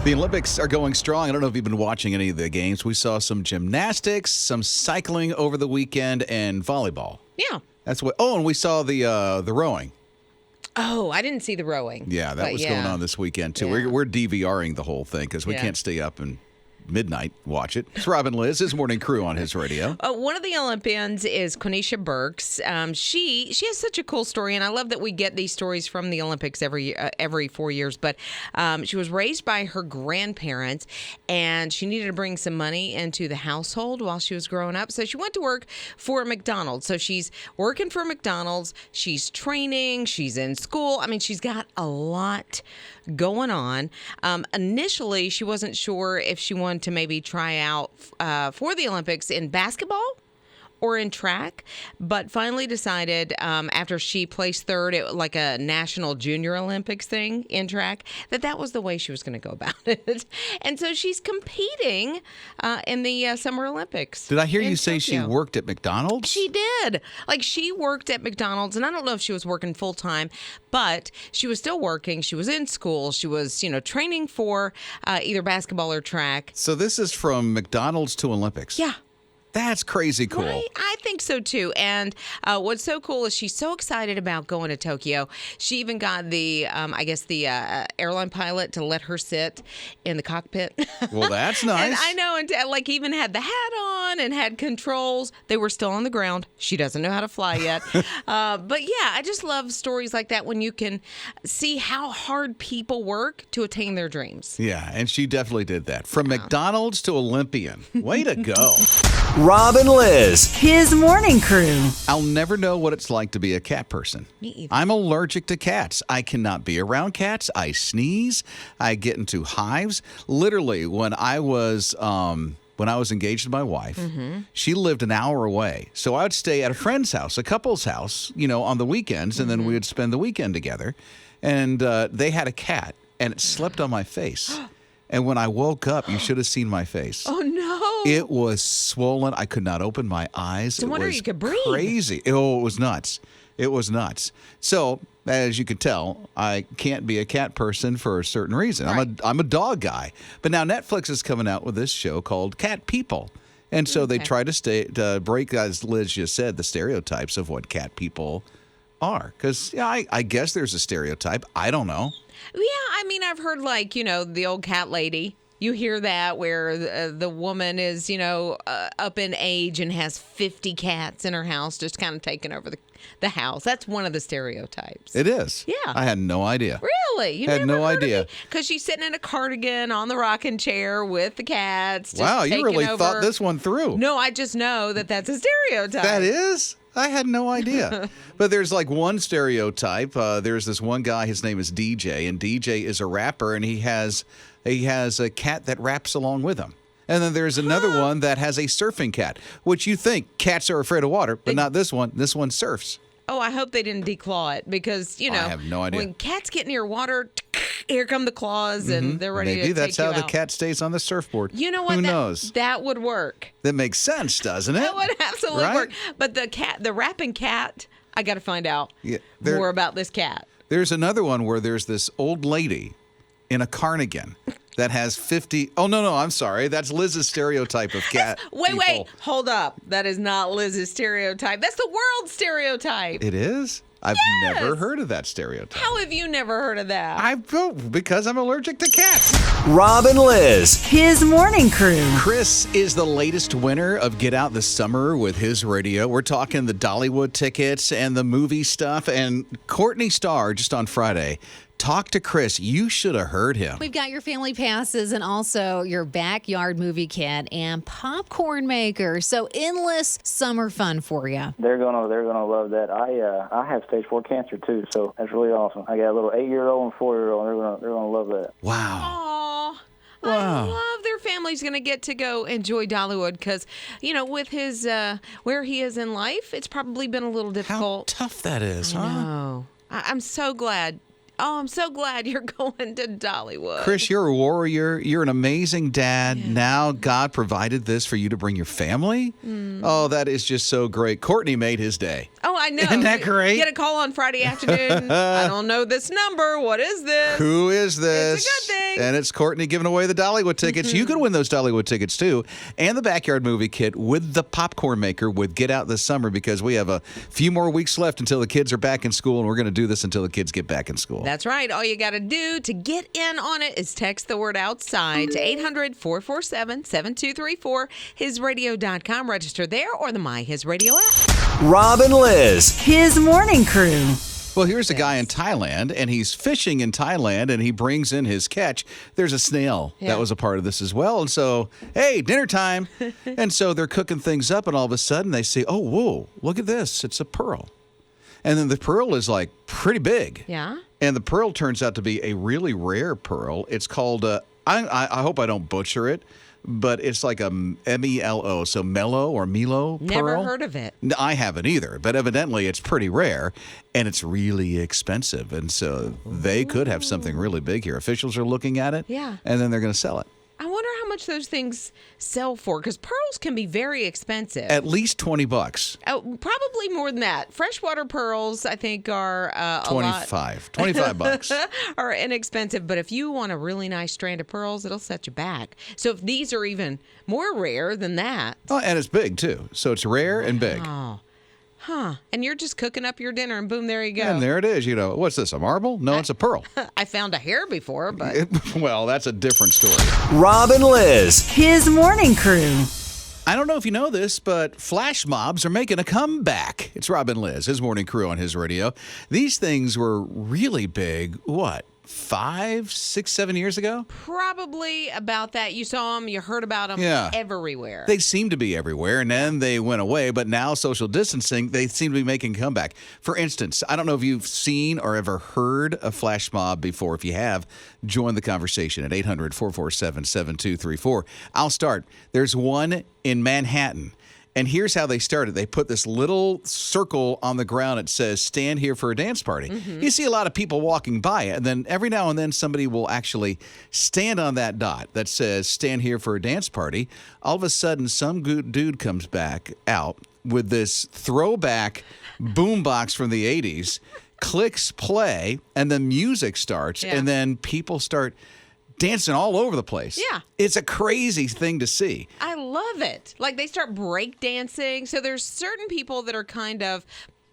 The Olympics are going strong. I don't know if you've been watching any of the games. We saw some gymnastics, some cycling over the weekend, and volleyball. Yeah. That's what. Oh, and we saw the rowing. Oh, I didn't see the rowing. Yeah, that was going on this weekend too. Yeah. We're DVRing the whole thing because we can't stay up and midnight watch it. It's Rob and Liz, his morning crew on his radio. One of the Olympians is Quenisha Burks. She has such a cool story, and I love that we get these stories from the Olympics every 4 years. But she was raised by her grandparents, and she needed to bring some money into the household while she was growing up. So she went to work for McDonald's. So she's working for McDonald's. She's training. She's in school. I mean, she's got a lot going on. Initially, she wasn't sure if she wanted to maybe try out for the Olympics in basketball or in track, but finally decided after she placed third at like a national junior Olympics thing in track that was the way she was going to go about it. And so she's competing in the Summer Olympics. Did I hear you say Tokyo. she worked at McDonald's? She did. Like, she worked at McDonald's, and I don't know if she was working full time, but she was still working. She was in school. She was, training for either basketball or track. So this is from McDonald's to Olympics. Yeah. That's crazy cool. Right? I think so, too. And what's so cool is she's so excited about going to Tokyo. She even got the airline pilot to let her sit in the cockpit. Well, that's nice. And I know, and even had the hat on and had controls. They were still on the ground. She doesn't know how to fly yet. But yeah, I just love stories like that when you can see how hard people work to attain their dreams. Yeah, and she definitely did that. From McDonald's to Olympian. Way to go. Rob and Liz. His morning crew. I'll never know what it's like to be a cat person. Me either. I'm allergic to cats. I cannot be around cats. I sneeze. I get into hives. Literally, when I was engaged to my wife, she lived an hour away. So I would stay at a friend's house, a couple's house, on the weekends, and then we would spend the weekend together. And they had a cat, and it slept on my face. And when I woke up, you should have seen my face. Oh, no. It was swollen. I could not open my eyes. No wonder you could breathe. Crazy. Oh, it was nuts. It was nuts. So, as you can tell, I can't be a cat person for a certain reason. Right. I'm a dog guy. But now Netflix is coming out with this show called Cat People. And so they try to break, as Liz just said, the stereotypes of what cat people are. Because I guess there's a stereotype. I don't know. Yeah, I mean, I've heard the old cat lady. You hear that where the woman is, up in age and has 50 cats in her house just kind of taking over the house. That's one of the stereotypes. It is. Yeah. I had no idea. Really? You had no idea. Because she's sitting in a cardigan on the rocking chair with the cats. Just Wow, you taking really over. thought this one through. No, I just know that that's a stereotype. That is? I had no idea. But there's one stereotype. There's this one guy, his name is DJ, and DJ is a rapper, and he has a cat that raps along with him. And then there's another one that has a surfing cat, which you think cats are afraid of water, but not this one. This one surfs. Oh, I hope they didn't declaw it because, I have no idea. when cats get near water, here come the claws and they're ready to take you out. Maybe that's how the cat stays on the surfboard. You know what? Who knows? That would work. That makes sense, doesn't it? That would absolutely Right? work. But the rapping cat, I got to find out more about this cat. There's another one where there's this old lady in a cardigan that has 50. Oh, no, I'm sorry. That's Liz's stereotype of cat. Wait, hold up. That is not Liz's stereotype. That's the world stereotype. It is? I've never heard of that stereotype. How have you never heard of that? Because I'm allergic to cats. Rob and Liz. His morning crew. Chris is the latest winner of Get Out This Summer with his radio. We're talking the Dollywood tickets and the movie stuff. And Courtney Starr, just on Friday, talked to Chris. You should have heard him. We've got your family passes and also your backyard movie kit and popcorn maker. So endless summer fun for you. They're gonna love that. I have stage 4 cancer too, so that's really awesome. I got a little 8-year-old and 4-year-old. They're gonna love that. Wow. Aw. I love their family's going to get to go enjoy Dollywood because, with his where he is in life, it's probably been a little difficult. How tough that is, huh? No. I'm so glad Oh, I'm so glad you're going to Dollywood. Chris, you're a warrior. You're an amazing dad. Yeah. Now God provided this for you to bring your family. Oh, that is just so great. Courtney made his day. Oh, I know. Isn't that great? Get a call on Friday afternoon. I don't know this number. What is this? Who is this? It's a good thing. And it's Courtney giving away the Dollywood tickets. You could win those Dollywood tickets too, and the backyard movie kit with the popcorn maker with Get Out this summer, because we have a few more weeks left until the kids are back in school, and we're going to do this until the kids get back in school. That's right. All you got to do to get in on it is text the word outside to 800-447-7234, hisradio.com. Register there or the My His Radio app. Rob and Liz. His morning crew. Well, here's a guy in Thailand, and he's fishing in Thailand, and he brings in his catch. There's a snail that was a part of this as well. And so, hey, dinner time. And so they're cooking things up, and all of a sudden they say, oh, whoa, look at this. It's a pearl. And then the pearl is like pretty big. Yeah. And the pearl turns out to be a really rare pearl. It's called, I hope I don't butcher it, but it's like a M-E-L-O, so Melo or Milo pearl. Never heard of it. I haven't either, but evidently it's pretty rare, and it's really expensive. And so they could have something really big here. Officials are looking at it, Yeah. and then they're going to sell it. I wonder how much those things sell for, because pearls can be very expensive. At least $20. Probably more than that. Freshwater pearls, I think, are a lot. 25 bucks. Are inexpensive, but if you want a really nice strand of pearls, it'll set you back. So if these are even more rare than that. Oh, and it's big, too. So it's rare and big. Oh. Huh. And you're just cooking up your dinner, and boom, there you go. And there it is. You know, what's this, a marble? No, it's a pearl. I found a hair before, but Well, that's a different story. Rob and Liz. His morning crew. I don't know if you know this, but flash mobs are making a comeback. It's Rob and Liz, his morning crew on his radio. These things were really big, 5, 6, 7 years ago? probably about that. You saw them, you heard about them Yeah. everywhere. They seem to be everywhere, and then they went away, but now social distancing, they seem to be making a comeback. For instance, I don't know if you've seen or ever heard a flash mob before. If you have, join the conversation at 800-447-7234. I'll start. There's one in Manhattan. And here's how they started. They put this little circle on the ground. It says, stand here for a dance party. You see a lot of people walking by it, and then every now and then somebody will actually stand on that dot that says, stand here for a dance party. All of a sudden, some dude comes back out with this throwback boombox from the 80s, clicks play, and the music starts, Yeah. and then people start dancing all over the place. Yeah. It's a crazy thing to see. I love it. Like they start break dancing. So there's certain people that are kind of,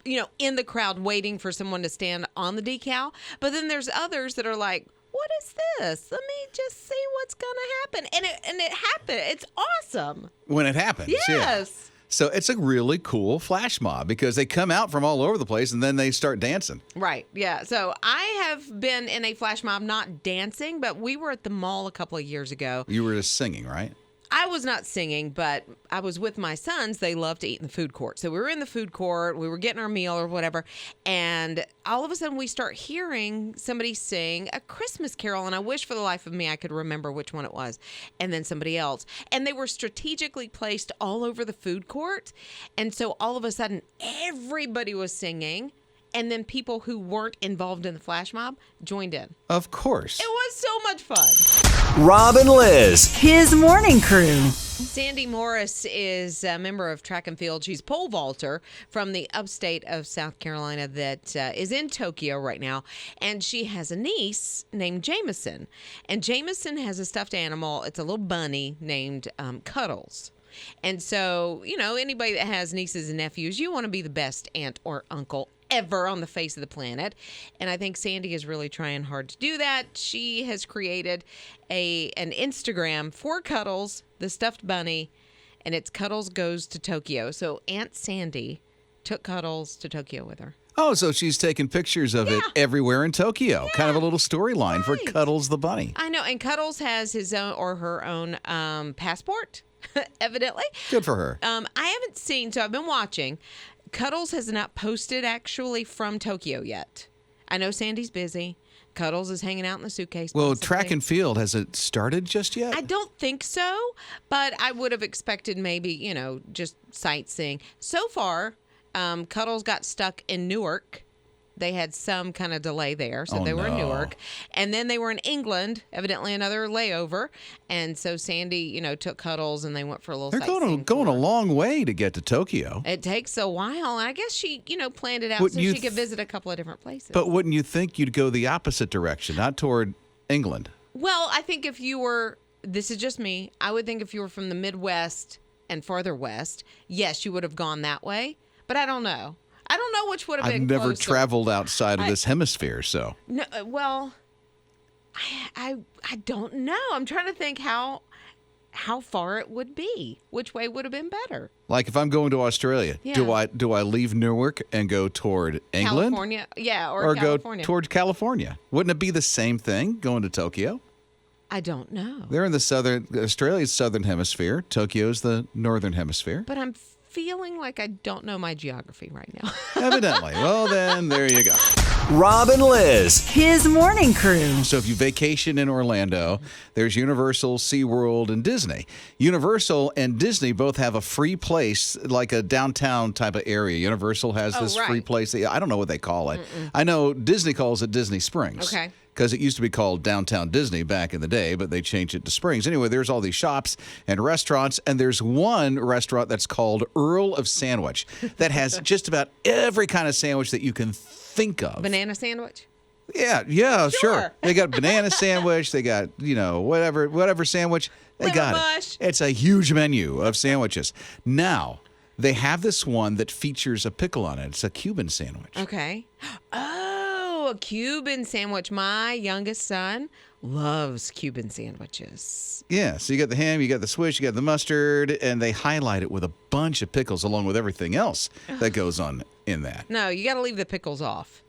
in the crowd waiting for someone to stand on the decal. But then there's others that are like, what is this? Let me just see what's going to happen. And it happened. It's awesome. When it happens. Yeah. Yes. So it's a really cool flash mob because they come out from all over the place and then they start dancing. Right. Yeah. So I have been in a flash mob, not dancing, but we were at the mall a couple of years ago. You were just singing, right? I was not singing, but I was with my sons. They love to eat in the food court. So we were in the food court. We were getting our meal or whatever. And all of a sudden we start hearing somebody sing a Christmas carol. And I wish for the life of me I could remember which one it was. And then somebody else. And they were strategically placed all over the food court. And so all of a sudden everybody was singing. And then people who weren't involved in the flash mob joined in. Of course. It was so much fun. Rob and Liz. His morning crew. Sandy Morris is a member of track and field. She's pole vaulter from the upstate of South Carolina that is in Tokyo right now. And she has a niece named Jameson. And Jameson has a stuffed animal. It's a little bunny named Cuddles. And so, anybody that has nieces and nephews, you want to be the best aunt or uncle ever on the face of the planet. And I think Sandy is really trying hard to do that. She has created an Instagram for Cuddles, the stuffed bunny, and it's Cuddles Goes to Tokyo. So Aunt Sandy took Cuddles to Tokyo with her. Oh, so she's taking pictures of it everywhere in Tokyo. Kind of a little storyline for Right. Cuddles the bunny. I know. And Cuddles has his own or her own passport, evidently. Good for her. I haven't seen, so I've been watching. Cuddles has not posted actually from Tokyo yet. I know Sandy's busy. Cuddles is hanging out in the suitcase. Well, possibly. track and field, has it started just yet? I don't think so, but I would have expected maybe, just sightseeing. So far, Cuddles got stuck in Newark they had some kind of delay there, so Oh, they were in no. Newark, and then they were in England, evidently another layover, and so Sandy, took Cuddles, and they went for a little. They're sightseeing going a tour. long way to get to Tokyo. It takes a while, and I guess she, planned it out Wouldn't so you she could visit a couple of different places. But wouldn't you think you'd go the opposite direction, not toward England? Well, I think if you were, this is just me, I would think if you were from the Midwest and farther west, yes, you would have gone that way. But I don't know. I don't know which would have I've been never closer. traveled outside of this hemisphere, so. No, well, I don't know. I'm trying to think how far it would be. Which way would have been better? Like if I'm going to Australia, do Yeah. I leave Newark and go toward England? California, yeah, or Go California. towards California? Wouldn't it be the same thing going to Tokyo? I don't know. They're in Australia's southern hemisphere. Tokyo's the northern hemisphere. But I'm feeling like I don't know my geography right now. Evidently. Well, then there you go. Rob and Liz. His morning crew. So if you vacation in Orlando, there's Universal, SeaWorld, and Disney. Universal and Disney both have a free place, like a downtown type of area. Universal has this free right. place. I don't know what they call it. I know Disney calls it Disney Springs. Okay. Because it used to be called Downtown Disney back in the day, but they changed it to Springs. Anyway, there's all these shops and restaurants, and there's one restaurant that's called Earl of Sandwich that has just about every kind of sandwich that you can think of. Banana sandwich? Yeah, sure. Sure. They got banana sandwich. They got, whatever sandwich. They Liver got mush. it. It's a huge menu of sandwiches. Now, they have this one that features a pickle on it. It's a Cuban sandwich. Okay. Oh, a Cuban sandwich. My youngest son loves Cuban sandwiches. Yeah, so you got the ham, you got the Swiss, you got the mustard, and they highlight it with a bunch of pickles along with everything else that goes on in that. No, you got to leave the pickles off.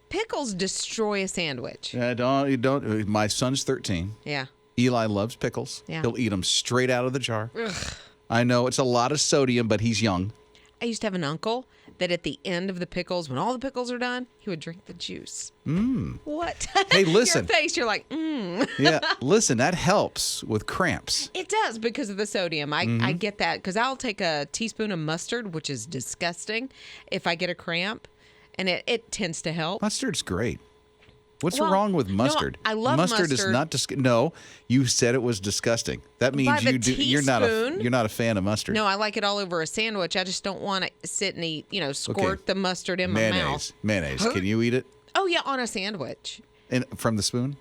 Pickles destroy a sandwich. You don't. My son's 13. Yeah. Eli loves pickles. Yeah. He'll eat them straight out of the jar. I know it's a lot of sodium, but he's young. I used to have an uncle that at the end of the pickles, when all the pickles are done, he would drink the juice. What? Hey, listen. Your face, you're like, Yeah, listen, that helps with cramps. It does because of the sodium. I get that because I'll take a teaspoon of mustard, which is disgusting, if I get a cramp, and it tends to help. Mustard's great. What's Well, wrong with no, mustard? I love mustard. Is mustard. not No, you said it was disgusting. That means the you're not teaspoon. you're not a fan of mustard. No, I like it all over a sandwich. I just don't want to sit and eat, squirt the mustard in my mouth. Mayonnaise. Can you eat it Oh, yeah, on a sandwich. from the spoon?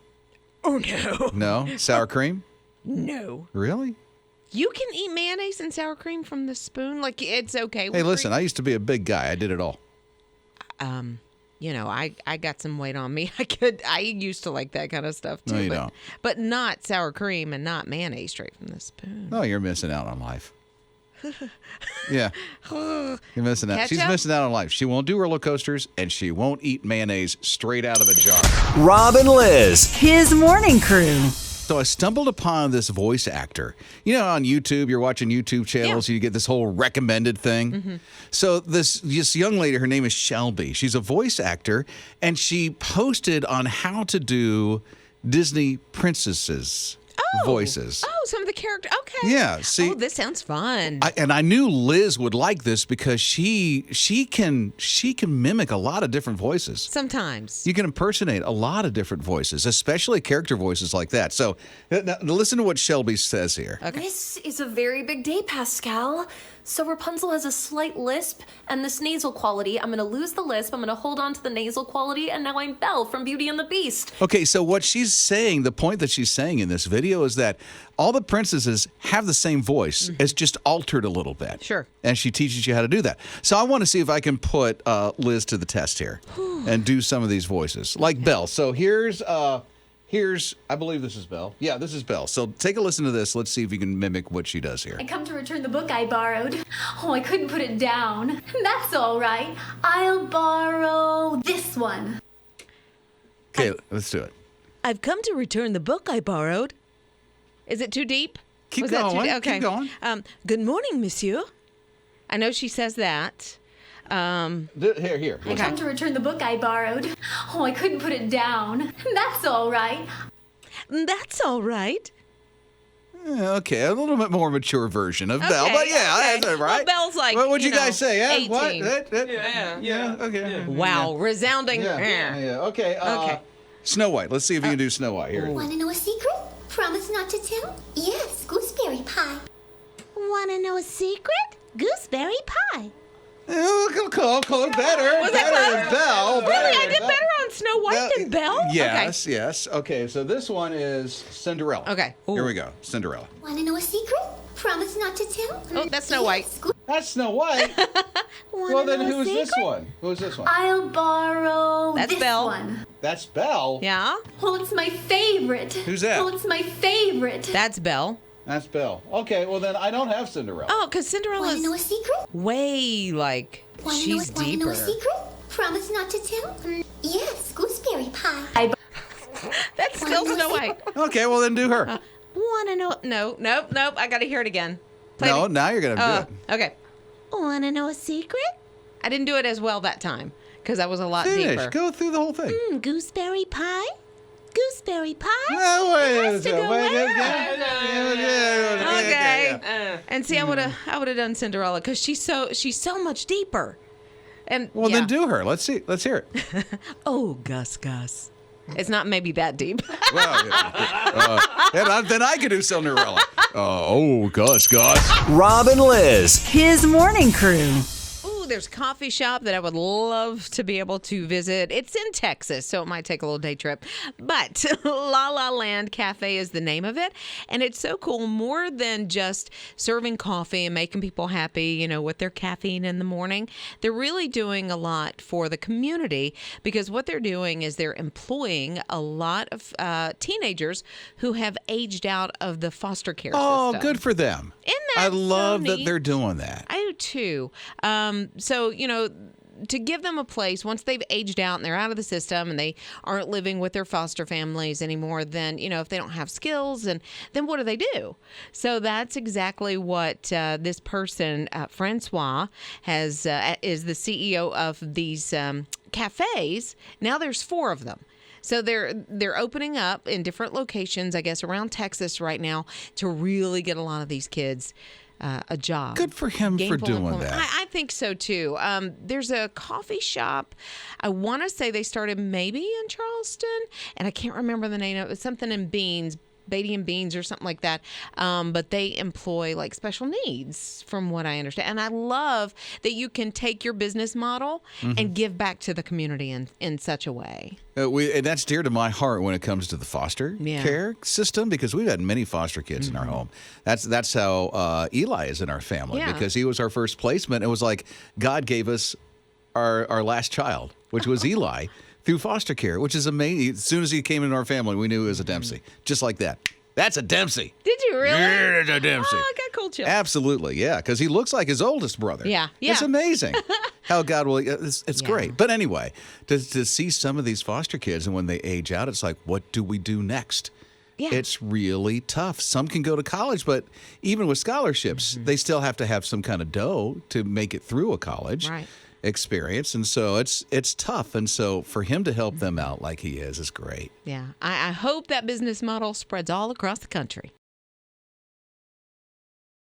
Oh, no. No, sour cream. No. Really? You can eat mayonnaise and sour cream from the spoon? Like, it's okay. Hey, listen, I used to be a big guy. I did it all. I got some weight on me. I used to like that kind of stuff too. No, you but, don't. But not sour cream and not mayonnaise straight from the spoon. No, you're missing out on life. Yeah. You're missing out. She's Ketchup? missing out on life. She won't do roller coasters, and she won't eat mayonnaise straight out of a jar. Rob and Liz. His morning crew. So I stumbled upon this voice actor. You know, on YouTube, you're watching YouTube channels, you get this whole recommended thing. So this young lady, her name is Shelby. She's a voice actor, and she posted on how to do Disney princesses voices. Oh, some of the characters. Okay. Yeah, see- Oh, this sounds fun. I knew Liz would like this because she can mimic a lot of different voices. Sometimes. You can impersonate a lot of different voices, especially character voices like that. So now listen to what Shelby says here. This is a very big day, Pascal. So Rapunzel has a slight lisp and this nasal quality. I'm going to lose the lisp, I'm going to hold on to the nasal quality, and now I'm Belle from Beauty and the Beast. Okay, so what she's saying, the point that she's saying in this video is that all the princesses have the same voice. It's just altered a little bit. Sure. And she teaches you how to do that. So I want to see if I can put Liz to the test here and do some of these voices. Like Belle. So here's, I believe this is Belle. Yeah, this is Belle. So take a listen to this. Let's see if you can mimic what she does here. I come to return the book I borrowed. Oh, I couldn't put it down. That's all right. I'll borrow this one. Okay, let's do it. I've come to return the book I borrowed. Is it too deep? Keep Was that too going, deep? Okay. keep going. Good morning, monsieur. I know she says that. Here. I come to return the book I borrowed. Oh, I couldn't put it down. That's all right. That's all right. Okay, a little bit more mature version of Belle, but okay. that's all right. Well, Belle's like, What would you know, guys say? Yeah, 18. what? Yeah. Okay. Wow, resounding. Yeah. Okay. Okay. Snow White. Let's see if you can do Snow White here. Want to know a secret? Promise not to tell? Yes, gooseberry pie. Want to know a secret? Gooseberry pie. Close, better. Was better that than close? Belle. Really, I did better on Snow White than Belle? Yes. Okay, so this one is Cinderella. Okay. Ooh. Here we go. Cinderella. Want to know a secret? Promise not to tell? Oh, that's Snow White. Yes, That's Snow White. Well, then who's this one? Who's this one? I'll borrow That's this Belle. one. That's Belle. Yeah, Oh, it's my favorite. Who's that? Oh, it's my favorite. that's Belle. That's Belle. Okay, well then I don't have Cinderella. Oh, because Want to know a Cinderella's secret? way like she's Want to know deeper. a secret? Promise not to tell? Yes, gooseberry pie. That's still Snow White. Okay, well then do her. Want to know? Nope. I got to hear it again. Play No, it. now you're gonna do it. Okay. Want to know a secret? I didn't do it as well that time because I was a lot Finish. deeper. Go through the whole thing. Gooseberry pie? Gooseberry pie? Oh, wait, to go Okay. And see, I would have done Cinderella because she's so much deeper. And Well, yeah. then do her. Let's see. Let's hear it. Oh, Gus. It's not maybe that deep. Well, then I could do Cinderella. Gus. Rob and Liz. His morning crew. Ooh, there's a coffee shop that I would love to be able to visit. It's in Texas, so it might take a little day trip. But La La Land Cafe is the name of it. And it's so cool. More than just serving coffee and making people happy, with their caffeine in the morning. They're really doing a lot for the community because what they're doing is they're employing a lot of teenagers who have aged out of the foster care Oh, system. good for them. Isn't that I love so that neat? they're doing that. I do too. So, to give them a place once they've aged out and they're out of the system and they aren't living with their foster families anymore, then, if they don't have skills, and then what do they do? So that's exactly what this person, Francois, is the CEO of these cafes. Now there's 4 of them. So they're opening up in different locations, I guess, around Texas right now to really get a lot of these kids a job. Good for him for Gainful doing employment. that. I think so too. There's a coffee shop. I want to say they started maybe in Charleston, and I can't remember the name of it. It's something in Beans. Beatty and Beans or something like that. But they employ like special needs from what I understand. And I love that you can take your business model and give back to the community in such a way. And that's dear to my heart when it comes to the foster Yeah. care system because we've had many foster kids in our home. That's how Eli is in our family Yeah. because he was our first placement. It was like God gave us our last child, which was Eli. Through foster care, which is amazing. As soon as he came into our family, we knew it was a Dempsey. Just like that. That's a Dempsey. Did you really? Yeah, that's a Dempsey. Oh, I got cool chills. Absolutely, yeah, because he looks like his oldest brother. Yeah. It's amazing how God will. It's Yeah. great. But anyway, to see some of these foster kids and when they age out, it's like, what do we do next? Yeah. It's really tough. Some can go to college, but even with scholarships, they still have to have some kind of dough to make it through a college. Right. Experience, and so it's tough, and so for him to help them out like he is great. Yeah. I hope that business model spreads all across the country.